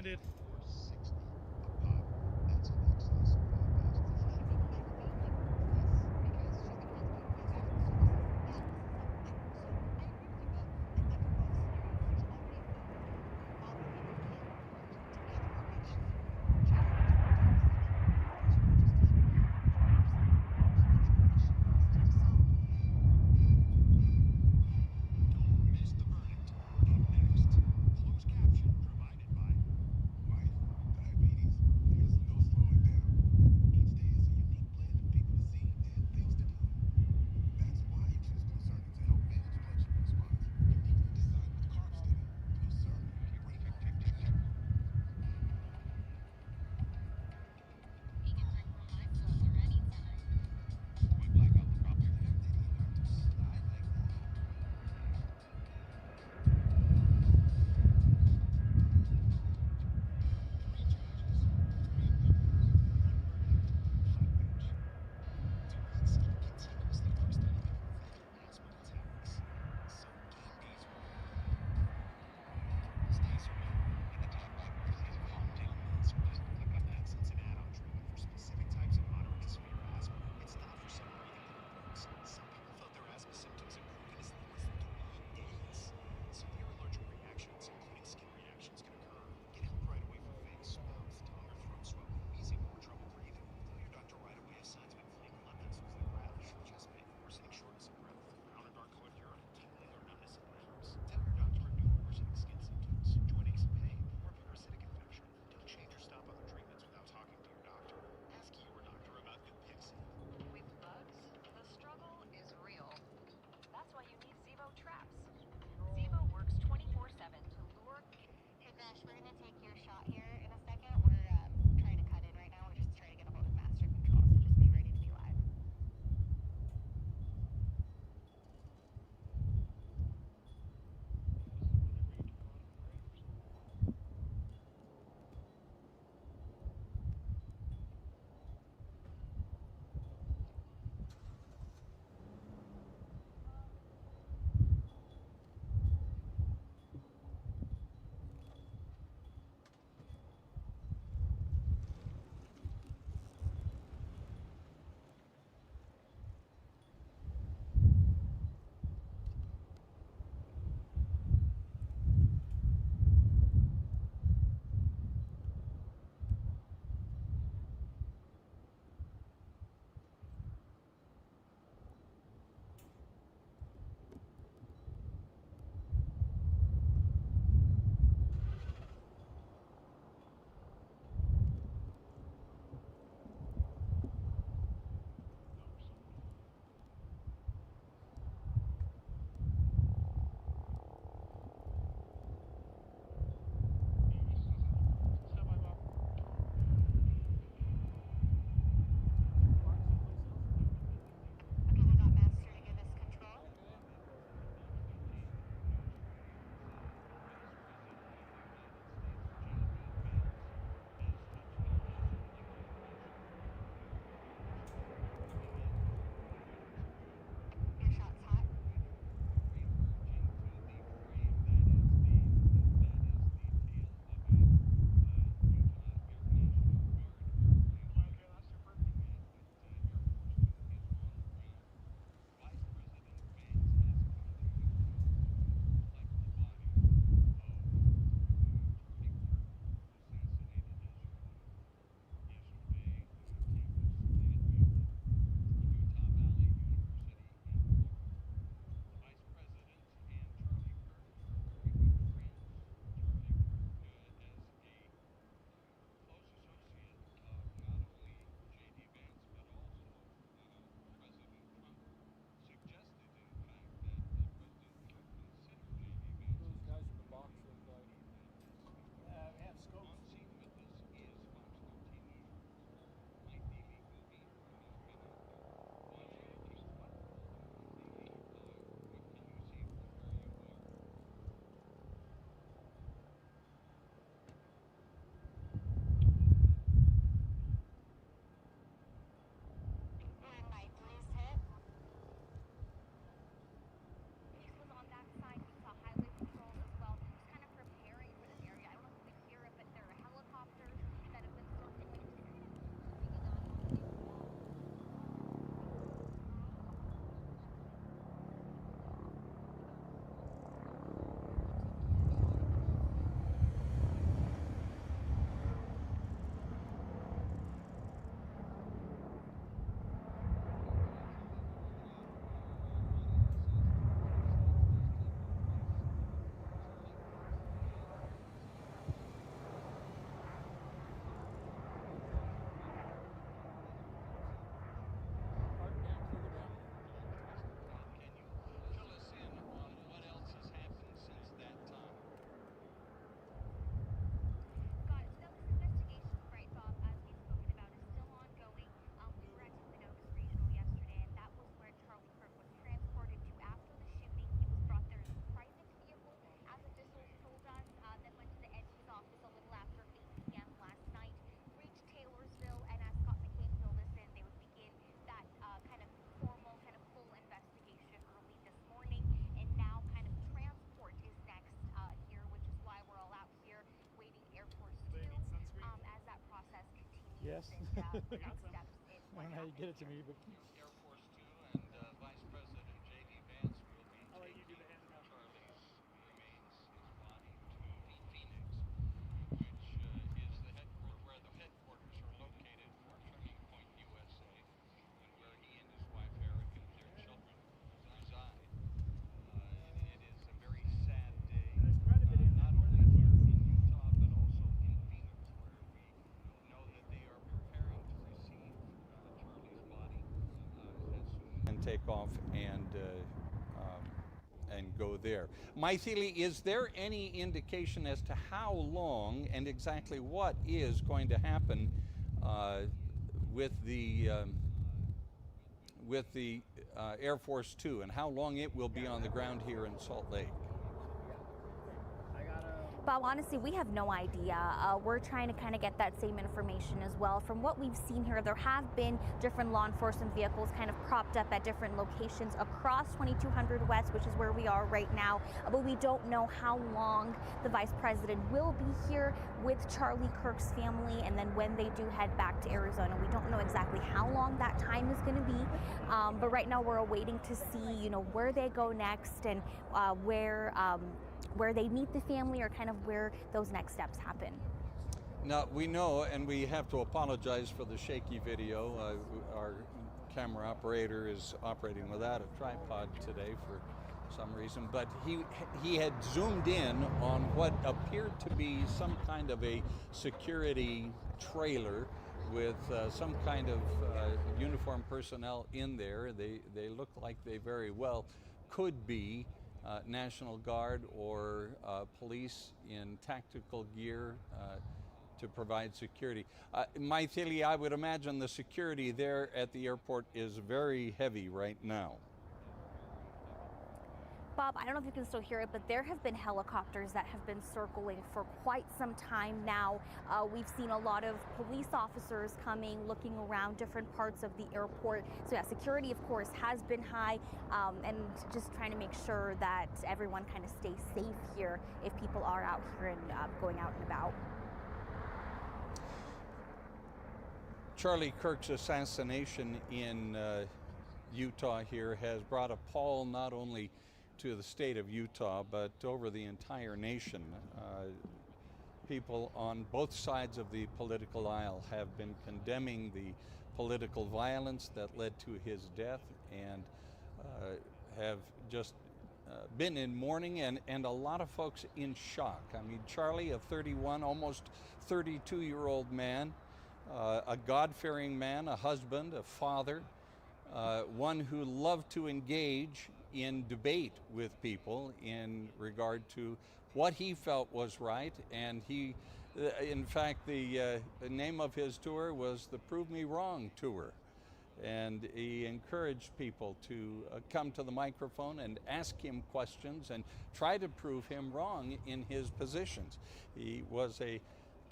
landed. Yes. I got some. I don't know how you get it to me, but Air Force Two and Vice President JD Vance will be I'll let you do taking the handing out. Charlie's remains, his body, to Phoenix, which is the headquarters, where the headquarters are located for Turning Point USA, and where he and his wife Erica and their children reside. It is a very sad day, There's quite a bit in not there, more only than I here thought. in Utah, but also in Phoenix, where we know that they are preparing to receive Charlie's body as soon and take off and go there. Mythili, is there any indication as to how long and exactly what is going to happen with the Air Force Two, and how long it will be on the ground here in Salt Lake? Bob, honestly, we have no idea. We're trying to kind of get that same information as well. From what we've seen here, there have been different law enforcement vehicles kind of propped up at different locations across 2200 West, which is where we are right now. But we don't know how long the Vice President will be here with Charlie Kirk's family, and then when they do head back to Arizona. We don't know exactly how long that time is going to be. But right now we're waiting to see, you know, where they go next and where they meet the family, or kind of where those next steps happen. Now, we know, and we have to apologize for the shaky video. Our camera operator is operating without a tripod today for some reason, but he had zoomed in on what appeared to be some kind of a security trailer with some kind of uniformed personnel in there. They look like they very well could be National Guard or police in tactical gear to provide security. Mythili, I would imagine the security there at the airport is very heavy right now. Bob, I don't know if you can still hear it, but there have been helicopters that have been circling for quite some time now. We've seen a lot of police officers coming, looking around different parts of the airport. So yeah, security, of course, has been high, and just trying to make sure that everyone kind of stays safe here if people are out here and going out and about. Charlie Kirk's assassination in Utah here has brought a pall not only to the state of Utah, but over the entire nation. People on both sides of the political aisle have been condemning the political violence that led to his death, and have just been in mourning, and a lot of folks in shock. I mean, Charlie, a 31, almost 32-year-old man, a God-fearing man, a husband, a father, one who loved to engage in debate with people in regard to what he felt was right. And he, in fact, the name of his tour was the Prove Me Wrong Tour. And he encouraged people to come to the microphone and ask him questions and try to prove him wrong in his positions. He was a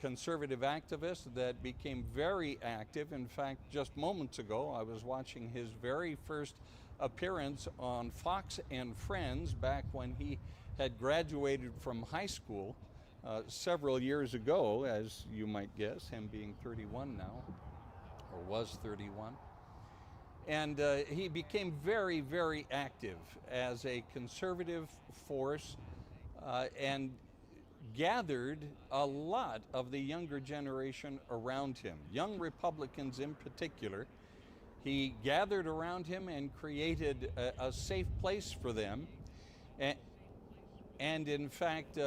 conservative activist that became very active. In fact, just moments ago, I was watching his very first appearance on Fox and Friends back when he had graduated from high school several years ago, as you might guess, him being 31 now, or was 31. And he became very, very active as a conservative force and gathered a lot of the younger generation around him, young Republicans in particular. He gathered around him and created a safe place for them, and in fact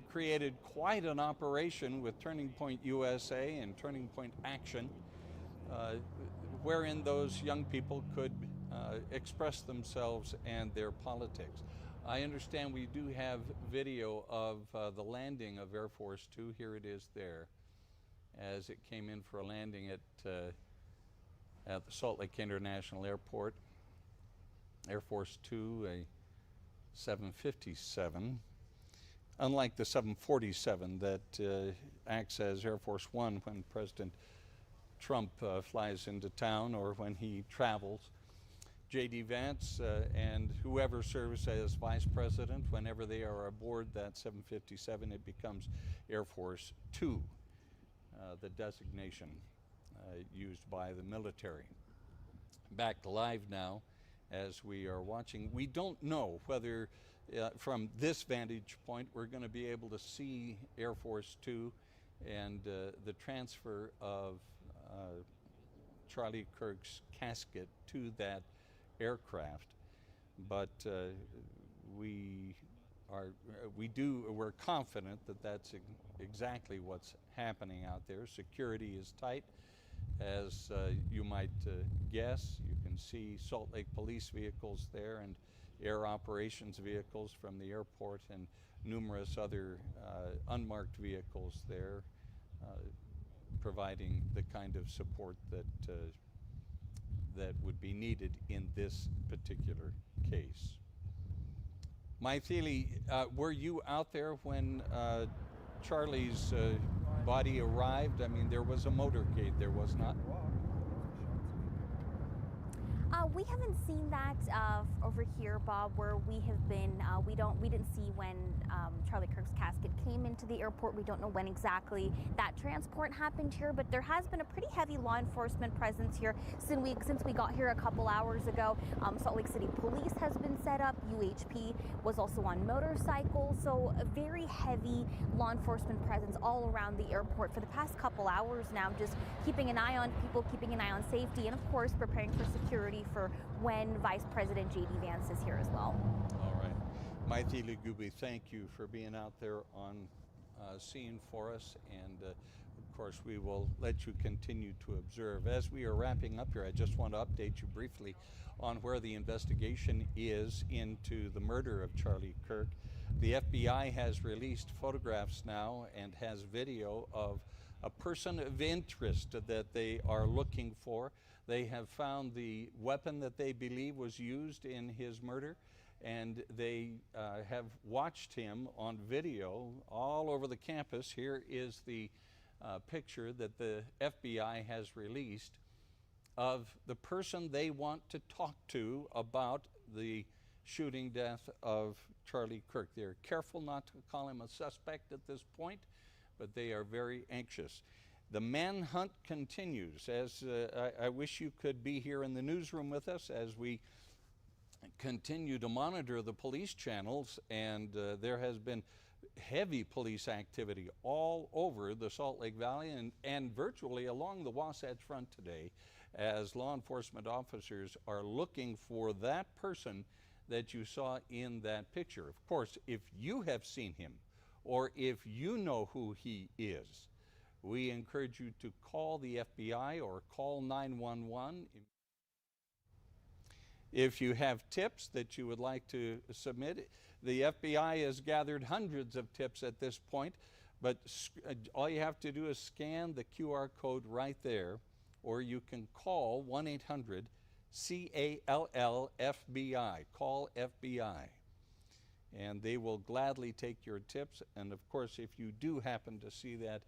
created quite an operation with Turning Point USA and Turning Point Action, wherein those young people could express themselves and their politics. I understand we do have video of the landing of Air Force Two. Here it is there, as it came in for a landing at the Salt Lake International Airport. Air Force Two, a 757. Unlike the 747 that acts as Air Force One when President Trump flies into town or when he travels. JD Vance and whoever serves as Vice President, whenever they are aboard that 757, it becomes Air Force Two. the designation used by the military. Back live now as we are watching. We don't know whether from this vantage point we're going to be able to see Air Force 2 and the transfer of Charlie Kirk's casket to that aircraft, but we're confident that that's exactly what's happening out there. Security is tight, as you might guess. You can see Salt Lake police vehicles there and air operations vehicles from the airport and numerous other unmarked vehicles there, providing the kind of support that that would be needed in this particular case. Maithili, were you out there when Charlie's body arrived? I mean, there was a motorcade, there was not? We haven't seen that over here, Bob, where we have been. We didn't see when Charlie Kirk's casket came into the airport. We don't know when exactly that transport happened here, but there has been a pretty heavy law enforcement presence here since we got here a couple hours ago. Salt Lake City Police has been set up. UHP was also on motorcycles, so a very heavy law enforcement presence all around the airport for the past couple hours now, just keeping an eye on people, keeping an eye on safety, and of course preparing for security for when Vice President JD Vance is here as well. All right. Maithili Gubi, thank you for being out there on scene for us, and of course we will let you continue to observe. As we are wrapping up here, I just want to update you briefly on where the investigation is into the murder of Charlie Kirk. The FBI has released photographs now and has video of a person of interest that they are looking for. They have found the weapon that they believe was used in his murder, and they have watched him on video all over the campus. Here is the picture that the FBI has released of the person they want to talk to about the shooting death of Charlie Kirk. They're careful not to call him a suspect at this point, but they are very anxious. The manhunt continues. As I wish you could be here in the newsroom with us as we continue to monitor the police channels, and there has been heavy police activity all over the Salt Lake Valley and virtually along the Wasatch Front today, as law enforcement officers are looking for that person that you saw in that picture. Of course, if you have seen him or if you know who he is, we encourage you to call the FBI or call 911. If you have tips that you would like to submit, the FBI has gathered hundreds of tips at this point, but all you have to do is scan the QR code right there, or you can call 1-800-CALL-FBI, call FBI, and they will gladly take your tips. And of course, if you do happen to see that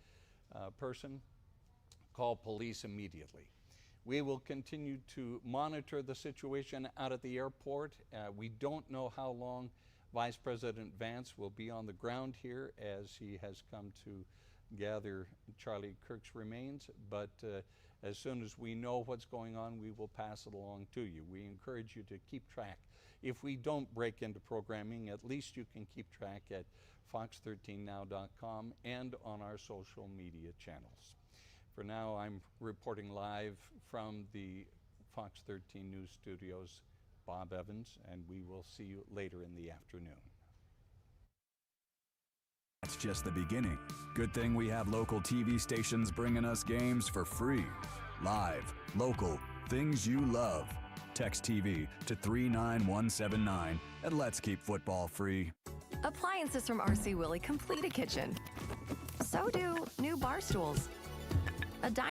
person, call police immediately. We will continue to monitor the situation out at the airport. We don't know how long Vice President Vance will be on the ground here, as he has come to gather Charlie Kirk's remains, but as soon as we know what's going on, we will pass it along to you. We encourage you to keep track. If we don't break into programming, at least you can keep track at fox13now.com and on our social media channels. For now, I'm reporting live from the Fox 13 News Studios, Bob Evans, and we will see you later in the afternoon. That's just the beginning. Good thing we have local TV stations bringing us games for free. Live, local, things you love. Text TV to 39179 and let's keep football free. Appliances from RC Willey complete a kitchen. So do new bar stools. A dining